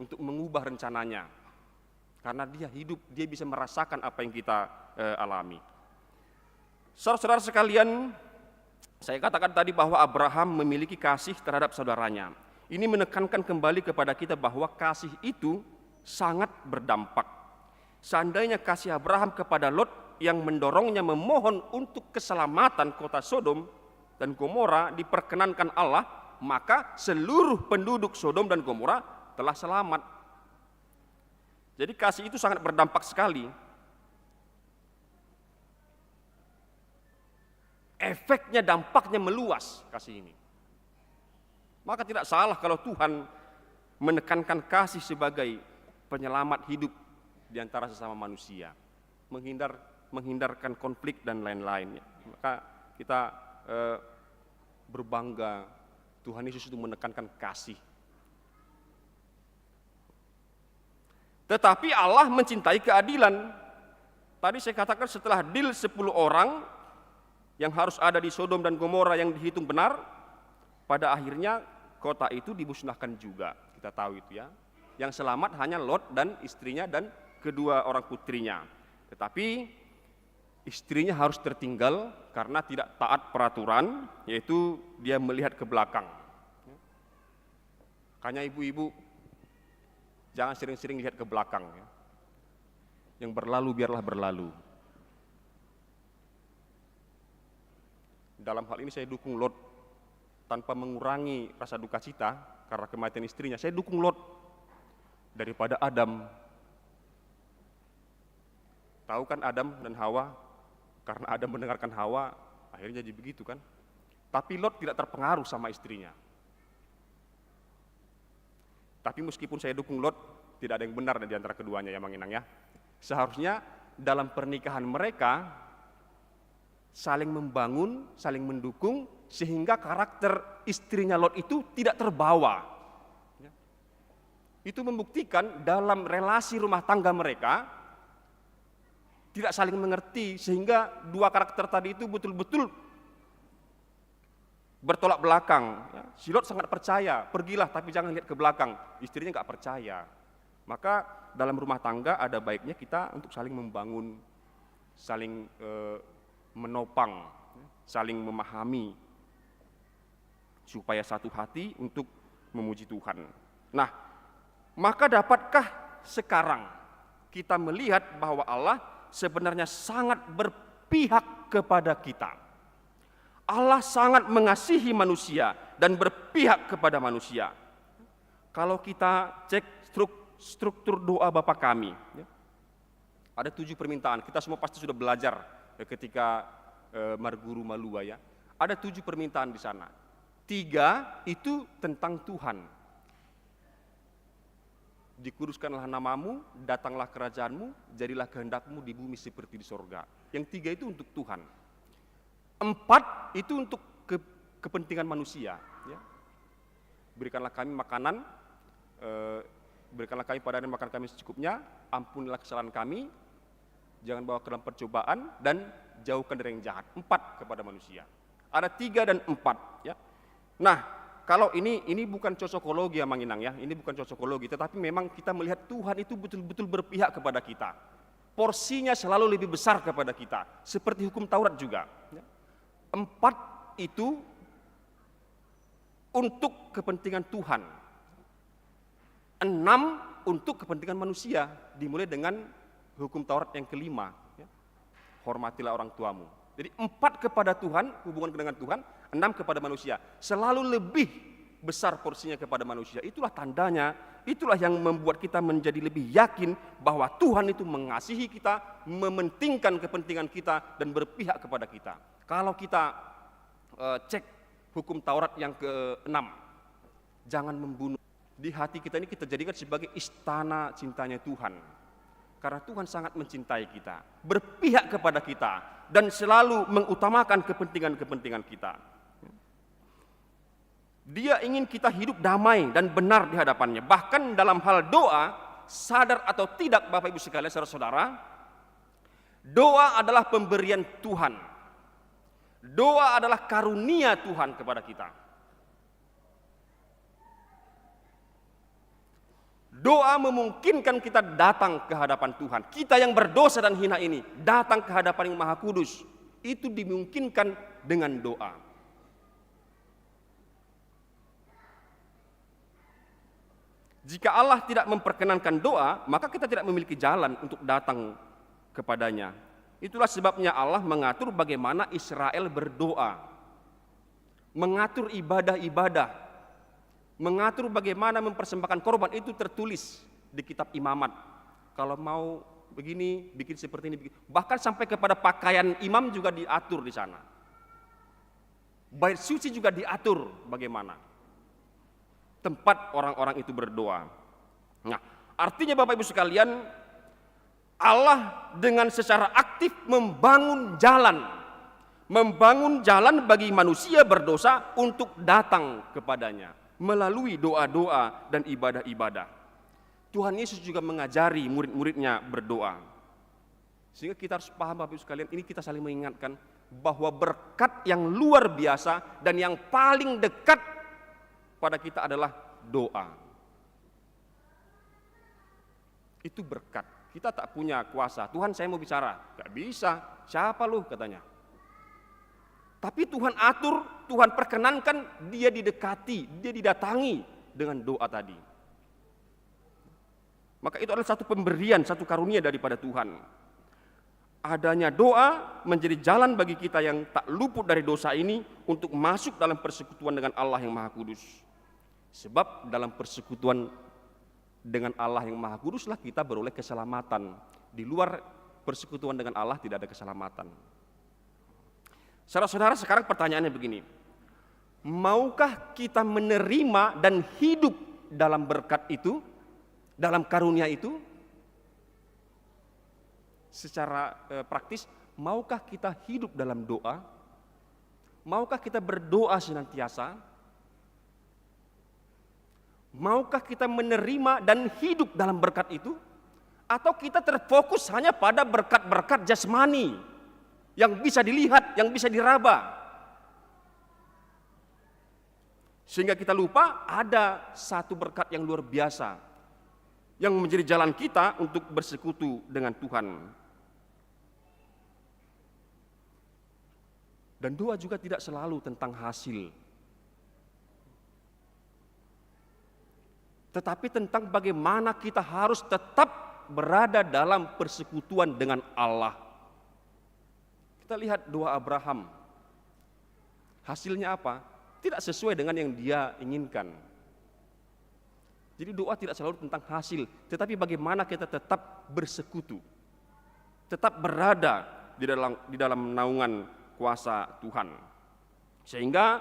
[SPEAKER 4] untuk mengubah rencananya. Karena dia hidup, dia bisa merasakan apa yang kita alami. Saudara-saudara sekalian, saya katakan tadi bahwa Abraham memiliki kasih terhadap saudaranya. Ini menekankan kembali kepada kita bahwa kasih itu sangat berdampak. Seandainya kasih Abraham kepada Lot yang mendorongnya memohon untuk keselamatan kota Sodom dan Gomora diperkenankan Allah, maka seluruh penduduk Sodom dan Gomora telah selamat. Jadi kasih itu sangat berdampak sekali. Efeknya, dampaknya meluas kasih ini. Maka tidak salah kalau Tuhan menekankan kasih sebagai penyelamat hidup di antara sesama manusia, menghindarkan konflik dan lain-lain. Maka kita berbangga Tuhan Yesus itu menekankan kasih. Tetapi Allah mencintai keadilan. Tadi saya katakan setelah deal 10 orang yang harus ada di Sodom dan Gomora yang dihitung benar, pada akhirnya kota itu dimusnahkan juga. Kita tahu itu ya. Yang selamat hanya Lot dan istrinya dan kedua orang putrinya. Tetapi istrinya harus tertinggal karena tidak taat peraturan, yaitu dia melihat ke belakang. Makanya ibu-ibu jangan sering-sering lihat ke belakang. Yang berlalu biarlah berlalu. Dalam hal ini saya dukung Lot. Tanpa mengurangi rasa duka cita karena kematian istrinya, saya dukung Lot daripada Adam. Tahu kan Adam dan Hawa, karena Adam mendengarkan Hawa, akhirnya jadi begitu kan. Tapi Lot tidak terpengaruh sama istrinya. Tapi meskipun saya dukung Lot, tidak ada yang benar di antara keduanya ya Mang Inang ya. Seharusnya dalam pernikahan mereka saling membangun, saling mendukung, sehingga karakter istrinya Lot itu tidak terbawa. Itu membuktikan dalam relasi rumah tangga mereka tidak saling mengerti, sehingga dua karakter tadi itu betul-betul bertolak belakang. Si Lot sangat percaya, pergilah tapi jangan lihat ke belakang. Istrinya nggak percaya. Maka dalam rumah tangga ada baiknya kita untuk saling membangun, saling menopang, saling memahami, supaya satu hati untuk memuji Tuhan. Nah, maka dapatkah sekarang kita melihat bahwa Allah sebenarnya sangat berpihak kepada kita. Allah sangat mengasihi manusia dan berpihak kepada manusia. Kalau kita cek struktur doa Bapa kami, ya, ada 7 permintaan. Kita semua pasti sudah belajar ketika Marguru Malua, ya. Ada 7 permintaan di sana. 3 itu tentang Tuhan. Dikuduskanlah namamu, datanglah kerajaanmu, jadilah kehendakmu di bumi seperti di sorga. Yang 3 itu untuk Tuhan. 4 itu untuk kepentingan manusia. Ya. Berikanlah kami makanan, berikanlah kami pada hari makan kami secukupnya, ampunilah kesalahan kami, jangan bawa ke dalam percobaan, dan jauhkan dari yang jahat. 4 kepada manusia. Ada 3 dan 4. Ya. Nah, kalau ini bukan cocokologi ya Mang Inang, ya, ini bukan cocokologi, tetapi memang kita melihat Tuhan itu betul-betul berpihak kepada kita. Porsinya selalu lebih besar kepada kita, seperti hukum Taurat juga. 4 itu untuk kepentingan Tuhan. 6 untuk kepentingan manusia, dimulai dengan hukum Taurat yang kelima, ya. Hormatilah orang tuamu. Jadi 4 kepada Tuhan, hubungan dengan Tuhan, 6 kepada manusia. Selalu lebih besar porsinya kepada manusia. Itulah tandanya, itulah yang membuat kita menjadi lebih yakin bahwa Tuhan itu mengasihi kita, mementingkan kepentingan kita, dan berpihak kepada kita. Kalau kita cek hukum Taurat yang ke-6, jangan membunuh. Di hati kita ini kita jadikan sebagai istana cintanya Tuhan. Karena Tuhan sangat mencintai kita, berpihak kepada kita, dan selalu mengutamakan kepentingan-kepentingan kita. Dia ingin kita hidup damai dan benar di hadapannya. Bahkan dalam hal doa, sadar atau tidak Bapak Ibu sekalian, saudara-saudara, doa adalah pemberian Tuhan. Doa adalah karunia Tuhan kepada kita. Doa memungkinkan kita datang ke hadapan Tuhan. Kita yang berdosa dan hina ini datang ke hadapan yang Maha Kudus. Itu dimungkinkan dengan doa. Jika Allah tidak memperkenankan doa, maka kita tidak memiliki jalan untuk datang kepadanya. Itulah sebabnya Allah mengatur bagaimana Israel berdoa, mengatur ibadah-ibadah, mengatur bagaimana mempersembahkan korban. Itu tertulis di kitab Imamat. Kalau mau begini, bikin seperti ini, bahkan sampai kepada pakaian imam juga diatur di sana. Bait suci juga diatur bagaimana tempat orang-orang itu berdoa. Nah, artinya Bapak Ibu sekalian, Allah dengan secara aktif membangun jalan bagi manusia berdosa untuk datang kepadanya melalui doa-doa dan ibadah-ibadah. Tuhan Yesus juga mengajari murid-muridnya berdoa. Sehingga kita harus paham Bapak Ibu sekalian, ini kita saling mengingatkan bahwa berkat yang luar biasa dan yang paling dekat pada kita adalah doa. Itu berkat. Kita tak punya kuasa. Tuhan, saya mau bicara. Gak bisa. Siapa lu katanya. Tapi Tuhan atur, Tuhan perkenankan dia didekati, dia didatangi dengan doa tadi. Maka itu adalah satu pemberian, satu karunia daripada Tuhan. Adanya doa menjadi jalan bagi kita yang tak luput dari dosa ini untuk masuk dalam persekutuan dengan Allah yang Maha Kudus. Sebab dalam persekutuan dengan Allah yang Maha Kuduslah kita beroleh keselamatan. Di luar persekutuan dengan Allah tidak ada keselamatan. Saudara-saudara, sekarang pertanyaannya begini. Maukah kita menerima dan hidup dalam berkat itu, dalam karunia itu? Secara praktis, maukah kita hidup dalam doa? Maukah kita berdoa senantiasa? Maukah kita menerima dan hidup dalam berkat itu? Atau kita terfokus hanya pada berkat-berkat jasmani yang bisa dilihat, yang bisa diraba? Sehingga kita lupa ada satu berkat yang luar biasa, yang menjadi jalan kita untuk bersekutu dengan Tuhan. Dan doa juga tidak selalu tentang hasil, tetapi tentang bagaimana kita harus tetap berada dalam persekutuan dengan Allah. Kita lihat doa Abraham. Hasilnya apa? Tidak sesuai dengan yang dia inginkan. Jadi doa tidak selalu tentang hasil, tetapi bagaimana kita tetap bersekutu, tetap berada di dalam naungan kuasa Tuhan. Sehingga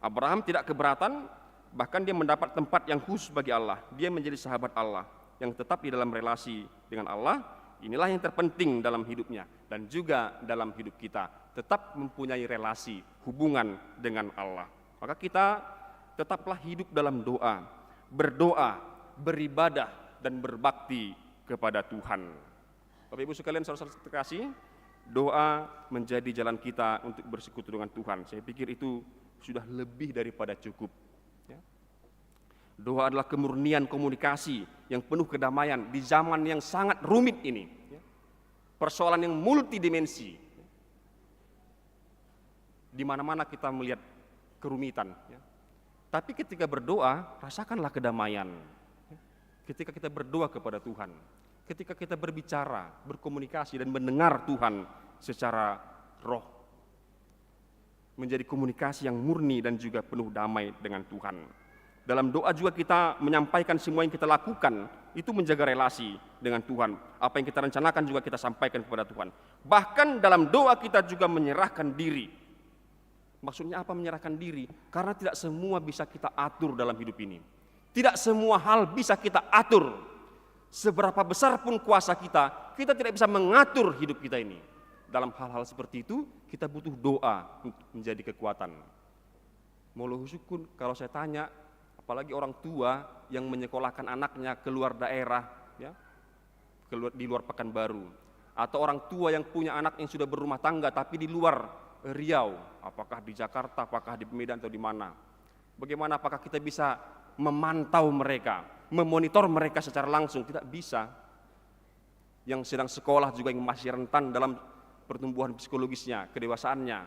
[SPEAKER 4] Abraham tidak keberatan, bahkan dia mendapat tempat yang khusus bagi Allah. Dia menjadi sahabat Allah yang tetap di dalam relasi dengan Allah. Inilah yang terpenting dalam hidupnya dan juga dalam hidup kita, tetap mempunyai relasi, hubungan dengan Allah. Maka kita tetaplah hidup dalam doa, berdoa, beribadah, dan berbakti kepada Tuhan. Bapak Ibu sekalian, saudara-saudara terkasih, doa menjadi jalan kita untuk bersekutu dengan Tuhan. Saya pikir itu sudah lebih daripada cukup. Ya. Doa adalah kemurnian komunikasi yang penuh kedamaian di zaman yang sangat rumit ini. Ya. Persoalan yang multidimensi. Ya. Di mana-mana kita melihat kerumitan. Ya. Tapi ketika berdoa, rasakanlah kedamaian. Ya. Ketika kita berdoa kepada Tuhan, ketika kita berbicara, berkomunikasi dan mendengar Tuhan secara roh, menjadi komunikasi yang murni dan juga penuh damai dengan Tuhan. Dalam doa juga kita menyampaikan semua yang kita lakukan, itu menjaga relasi dengan Tuhan. Apa yang kita rencanakan juga kita sampaikan kepada Tuhan. Bahkan dalam doa kita juga menyerahkan diri. Maksudnya apa menyerahkan diri? Karena tidak semua bisa kita atur dalam hidup ini. Tidak semua hal bisa kita atur. Seberapa besar pun kuasa kita tidak bisa mengatur hidup kita ini. Dalam hal-hal seperti itu, kita butuh doa untuk menjadi kekuatan. Maulah syukur kalau saya tanya, apalagi orang tua yang menyekolahkan anaknya keluar daerah, ya, di luar Pekanbaru, atau orang tua yang punya anak yang sudah berumah tangga tapi di luar Riau, apakah di Jakarta, apakah di Medan atau di mana. Bagaimana apakah kita bisa memantau mereka, memonitor mereka secara langsung? Tidak bisa. Yang sedang sekolah juga yang masih rentan dalam pertumbuhan psikologisnya, kedewasaannya.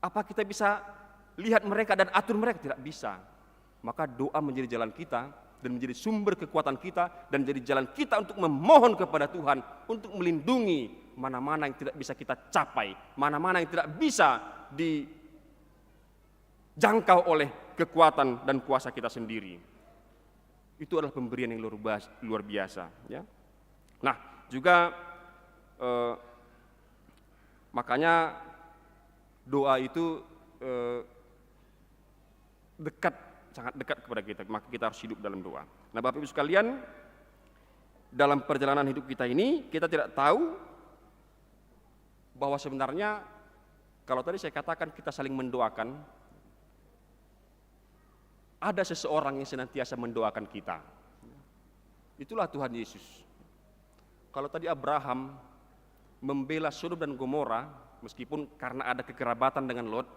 [SPEAKER 4] Apa kita bisa lihat mereka dan atur mereka? Tidak bisa. Maka doa menjadi jalan kita dan menjadi sumber kekuatan kita dan menjadi jalan kita untuk memohon kepada Tuhan untuk melindungi mana-mana yang tidak bisa kita capai, mana-mana yang tidak bisa dijangkau oleh kekuatan dan kuasa kita sendiri. Itu adalah pemberian yang luar biasa. Ya. Nah, juga makanya doa itu sangat dekat kepada kita, maka kita harus hidup dalam doa. Nah, Bapak Ibu sekalian, dalam perjalanan hidup kita ini, kita tidak tahu bahwa sebenarnya kalau tadi saya katakan kita saling mendoakan, ada seseorang yang senantiasa mendoakan kita. Itulah Tuhan Yesus. Kalau tadi Abraham membela Sodom dan Gomora, meskipun karena ada kekerabatan dengan Lot,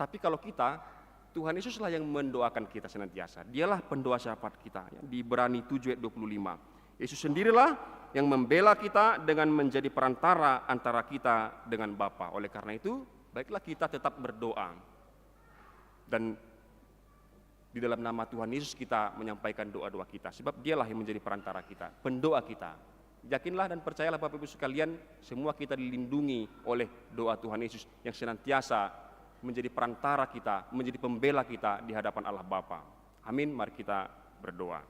[SPEAKER 4] tapi kalau kita, Tuhan Yesuslah yang mendoakan kita senantiasa. Dialah pendoa syafaat kita. Di Ibrani 7 ayat 25. Yesus sendirilah yang membela kita dengan menjadi perantara antara kita dengan Bapa. Oleh karena itu, baiklah kita tetap berdoa. Dan di dalam nama Tuhan Yesus kita menyampaikan doa-doa kita. Sebab dialah yang menjadi perantara kita, pendoa kita. Yakinlah dan percayalah Bapak Ibu sekalian, semua kita dilindungi oleh doa Tuhan Yesus yang senantiasa menjadi perantara kita, menjadi pembela kita di hadapan Allah Bapa. Amin, mari kita berdoa.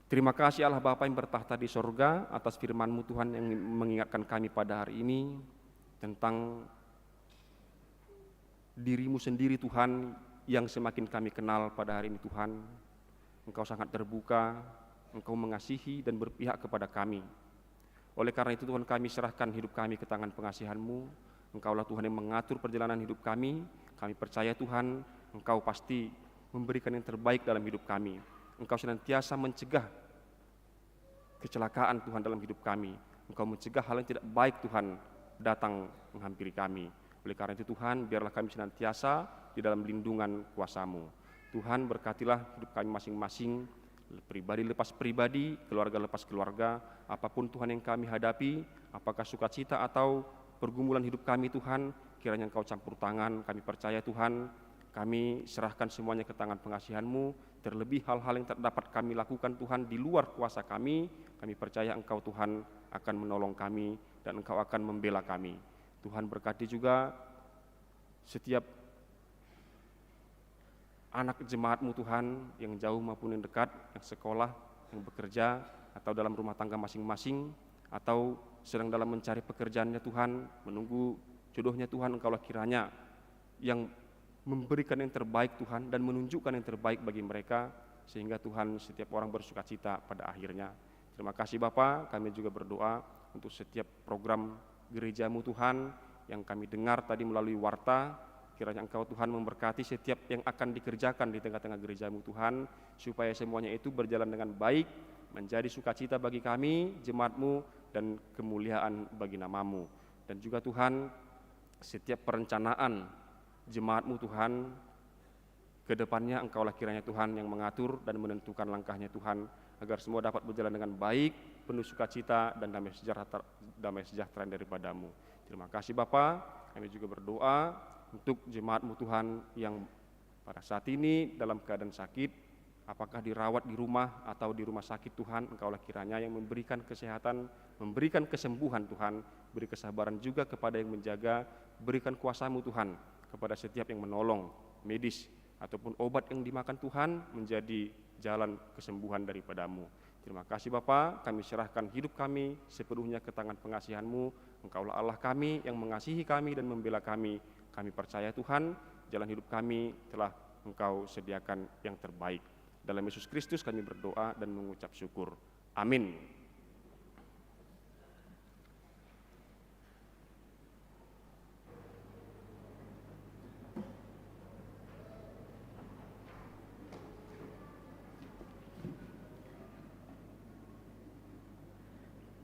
[SPEAKER 4] Terima kasih Allah Bapa yang bertahta di sorga atas firman-Mu Tuhan yang mengingatkan kami pada hari ini tentang diri-Mu sendiri Tuhan yang semakin kami kenal pada hari ini Tuhan. Engkau sangat terbuka, Engkau mengasihi dan berpihak kepada kami. Oleh karena itu Tuhan kami serahkan hidup kami ke tangan pengasihan-Mu. Engkaulah Tuhan yang mengatur perjalanan hidup kami. Kami percaya Tuhan, Engkau pasti memberikan yang terbaik dalam hidup kami. Engkau senantiasa mencegah kecelakaan Tuhan dalam hidup kami. Engkau mencegah hal yang tidak baik Tuhan datang menghampiri kami. Oleh karena itu Tuhan, biarlah kami senantiasa di dalam lindungan kuasa-Mu. Tuhan, berkatilah hidup kami masing-masing, pribadi lepas pribadi, keluarga lepas keluarga, apapun Tuhan yang kami hadapi, apakah sukacita atau pergumulan hidup kami Tuhan, kiranya Engkau campur tangan. Kami percaya Tuhan, kami serahkan semuanya ke tangan pengasihan-Mu, terlebih hal-hal yang tak dapat kami lakukan Tuhan di luar kuasa kami percaya Engkau Tuhan akan menolong kami dan Engkau akan membela kami. Tuhan, berkati juga setiap anak jemaat-Mu Tuhan, yang jauh maupun yang dekat, yang sekolah, yang bekerja, atau dalam rumah tangga masing-masing, atau sedang dalam mencari pekerjaannya Tuhan, menunggu jodohnya Tuhan. Engkaulah kiranya yang memberikan yang terbaik Tuhan dan menunjukkan yang terbaik bagi mereka, sehingga Tuhan setiap orang bersukacita pada akhirnya. Terima kasih Bapa, kami juga berdoa untuk setiap program gereja-Mu Tuhan yang kami dengar tadi melalui warta. Kiranya Engkau Tuhan memberkati setiap yang akan dikerjakan di tengah-tengah gereja-Mu Tuhan, supaya semuanya itu berjalan dengan baik, menjadi sukacita bagi kami, jemaat-Mu, dan kemuliaan bagi nama-Mu. Dan juga Tuhan, setiap perencanaan jemaat-Mu Tuhan, ke depannya Engkaulah kiranya Tuhan yang mengatur dan menentukan langkahnya Tuhan, agar semua dapat berjalan dengan baik, penuh sukacita dan damai sejahtera daripada-Mu. Terima kasih Bapa, kami juga berdoa untuk jemaat-Mu Tuhan yang pada saat ini dalam keadaan sakit, apakah dirawat di rumah atau di rumah sakit Tuhan, Engkaulah kiranya yang memberikan kesehatan, memberikan kesembuhan Tuhan, beri kesabaran juga kepada yang menjaga, berikan kuasa-Mu Tuhan kepada setiap yang menolong medis ataupun obat yang dimakan Tuhan menjadi jalan kesembuhan daripada-Mu. Terima kasih Bapa, kami serahkan hidup kami sepenuhnya ke tangan pengasihan-Mu. Engkaulah Allah kami yang mengasihi kami dan membela kami. Kami percaya Tuhan, jalan hidup kami telah Engkau sediakan yang terbaik. Dalam Yesus Kristus kami berdoa dan mengucap syukur. Amin.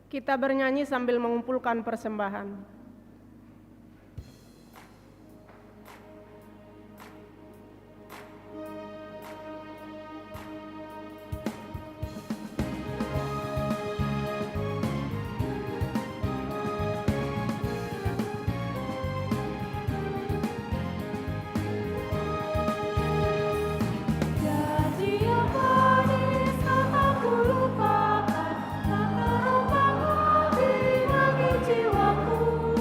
[SPEAKER 1] Kita bernyanyi sambil mengumpulkan persembahan.
[SPEAKER 2] Janji yang manis tak aku lupakan, tak terulang lagi bagi jiwaku.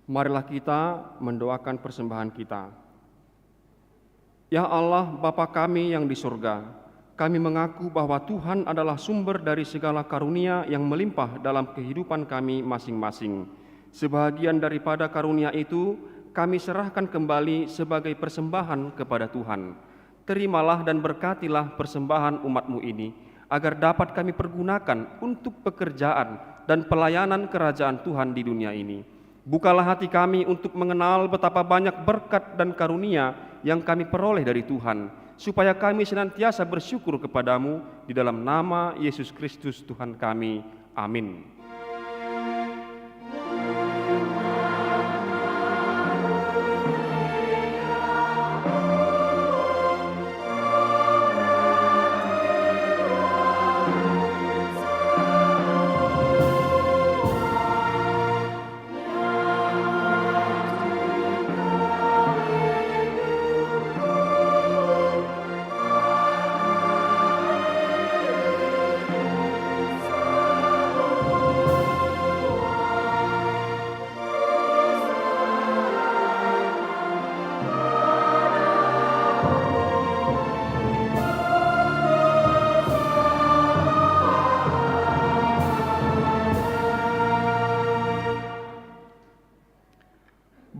[SPEAKER 4] Marilah kita mendoakan persembahan kita. Ya Allah, Bapa kami yang di surga, kami mengaku bahwa Tuhan adalah sumber dari segala karunia yang melimpah dalam kehidupan kami masing-masing. Sebahagian daripada karunia itu kami serahkan kembali sebagai persembahan kepada Tuhan. Terimalah dan berkatilah persembahan umat-Mu ini, agar dapat kami pergunakan untuk pekerjaan dan pelayanan kerajaan Tuhan di dunia ini. Bukalah hati kami untuk mengenal betapa banyak berkat dan karunia yang kami peroleh dari Tuhan, supaya kami senantiasa bersyukur kepadamu di dalam nama Yesus Kristus Tuhan kami. Amin.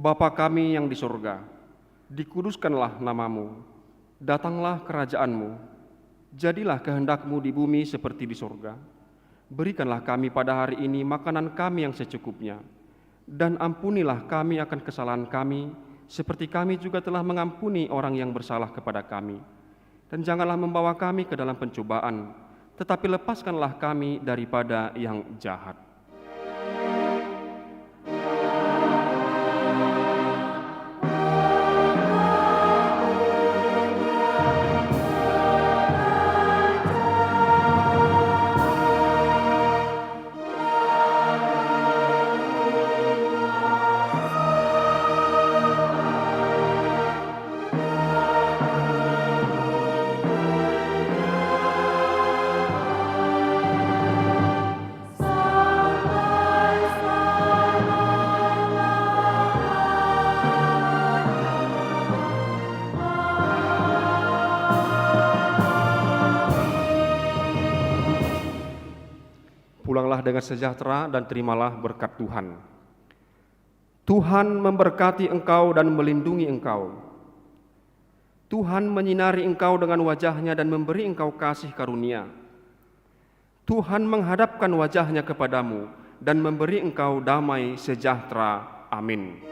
[SPEAKER 4] Bapa kami yang di surga, dikuduskanlah namamu, datanglah kerajaan-Mu, jadilah kehendak-Mu di bumi seperti di surga. Berikanlah kami pada hari ini makanan kami yang secukupnya, dan ampunilah kami akan kesalahan kami, seperti kami juga telah mengampuni orang yang bersalah kepada kami. Dan janganlah membawa kami ke dalam pencobaan, tetapi lepaskanlah kami daripada yang jahat. Pulanglah dengan sejahtera dan terimalah berkat Tuhan. Tuhan memberkati engkau dan melindungi engkau. Tuhan menyinari engkau dengan wajah-Nya dan memberi engkau kasih karunia. Tuhan menghadapkan wajah-Nya kepadamu dan memberi engkau damai sejahtera. Amin.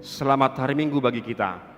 [SPEAKER 4] Selamat hari Minggu bagi kita.